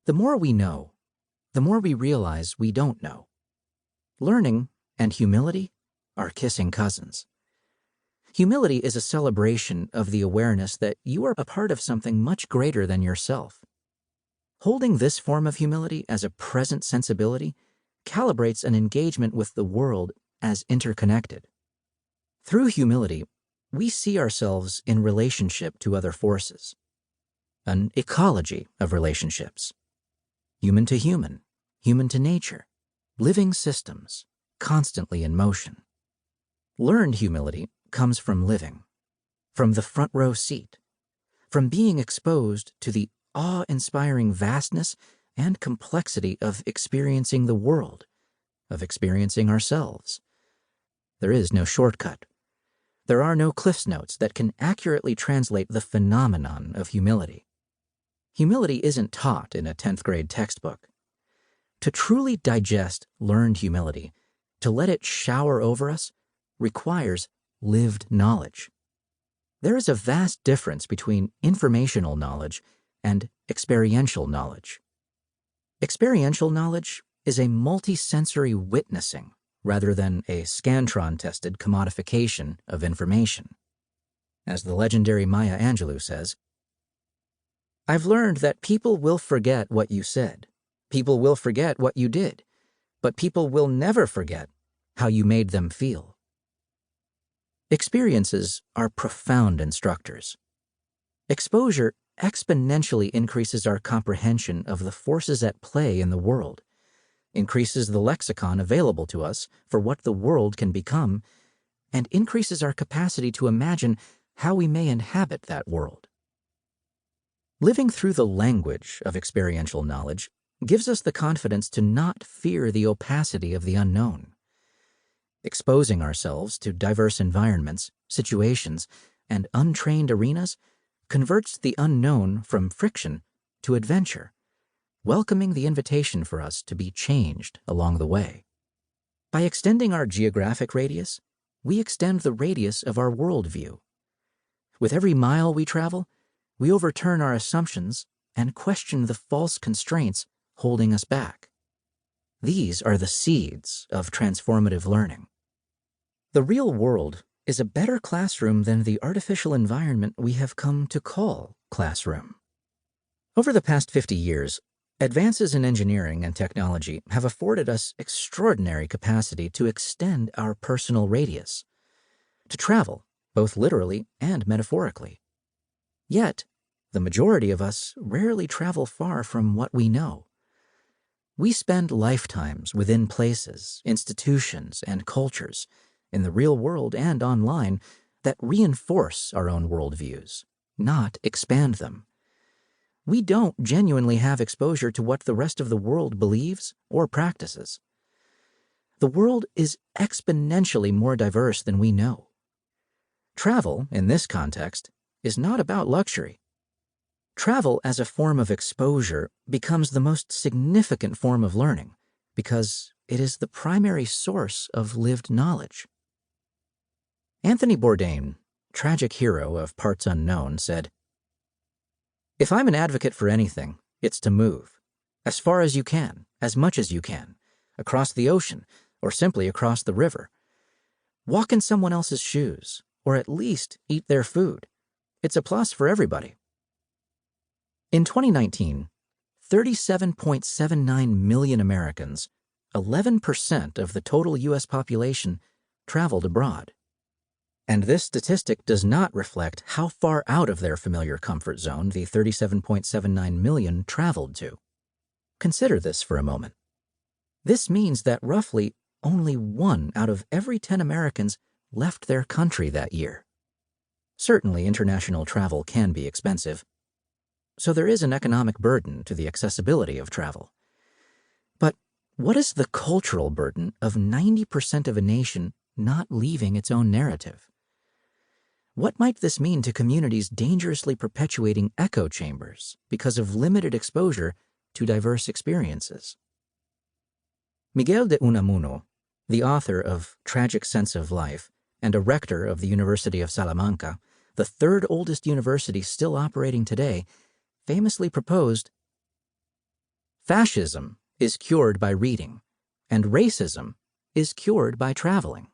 The more we know, the more we realize we don't know. Learning and humility are kissing cousins. Humility is a celebration of the awareness that you are a part of something much greater than yourself. Holding this form of humility as a present sensibility calibrates an engagement with the world as interconnected. Through humility, we see ourselves in relationship to other forces, an ecology of relationships, human to nature, living systems, constantly in motion. Learned humility comes from living, from the front row seat, from being exposed to the awe-inspiring vastness and complexity of experiencing the world, of experiencing ourselves. There is no shortcut. There are no Cliff's Notes that can accurately translate the phenomenon of humility. Humility isn't taught in a 10th grade textbook. To truly digest learned humility, to let it shower over us, requires lived knowledge. There is a vast difference between informational knowledge and experiential knowledge. Experiential knowledge is a multisensory witnessing rather than a Scantron-tested commodification of information. As the legendary Maya Angelou says, "I've learned that people will forget what you said, people will forget what you did, but people will never forget how you made them feel." Experiences are profound instructors. Exposure exponentially increases our comprehension of the forces at play in the world, increases the lexicon available to us for what the world can become, and increases our capacity to imagine how we may inhabit that world. Living through the language of experiential knowledge gives us the confidence to not fear the opacity of the unknown. Exposing ourselves to diverse environments, situations, and untrained arenas converts the unknown from friction to adventure, welcoming the invitation for us to be changed along the way. By extending our geographic radius, we extend the radius of our worldview. With every mile we travel, we overturn our assumptions and question the false constraints holding us back. These are the seeds of transformative learning. The real world is a better classroom than the artificial environment we have come to call classroom. Over the past 50 years, advances in engineering and technology have afforded us extraordinary capacity to extend our personal radius, to travel, both literally and metaphorically. Yet, the majority of us rarely travel far from what we know. We spend lifetimes within places, institutions, and cultures, in the real world and online, that reinforce our own worldviews, not expand them. We don't genuinely have exposure to what the rest of the world believes or practices. The world is exponentially more diverse than we know. Travel, in this context, is not about luxury. Travel as a form of exposure becomes the most significant form of learning because it is the primary source of lived knowledge. Anthony Bourdain, tragic hero of Parts Unknown, said, "If I'm an advocate for anything, it's to move, as far as you can, as much as you can, across the ocean, or simply across the river. Walk in someone else's shoes, or at least eat their food. It's a plus for everybody." In 2019, 37.79 million Americans, 11% of the total U.S. population, traveled abroad. And this statistic does not reflect how far out of their familiar comfort zone the 37.79 million traveled to. Consider this for a moment. This means that roughly only 1 out of every 10 Americans left their country that year. Certainly, international travel can be expensive, so there is an economic burden to the accessibility of travel. But what is the cultural burden of 90% of a nation not leaving its own narrative? What might this mean to communities dangerously perpetuating echo chambers because of limited exposure to diverse experiences? Miguel de Unamuno, the author of Tragic Sense of Life and a rector of the University of Salamanca, the third oldest university still operating today, famously proposed, Fascism is cured by reading, and racism is cured by traveling.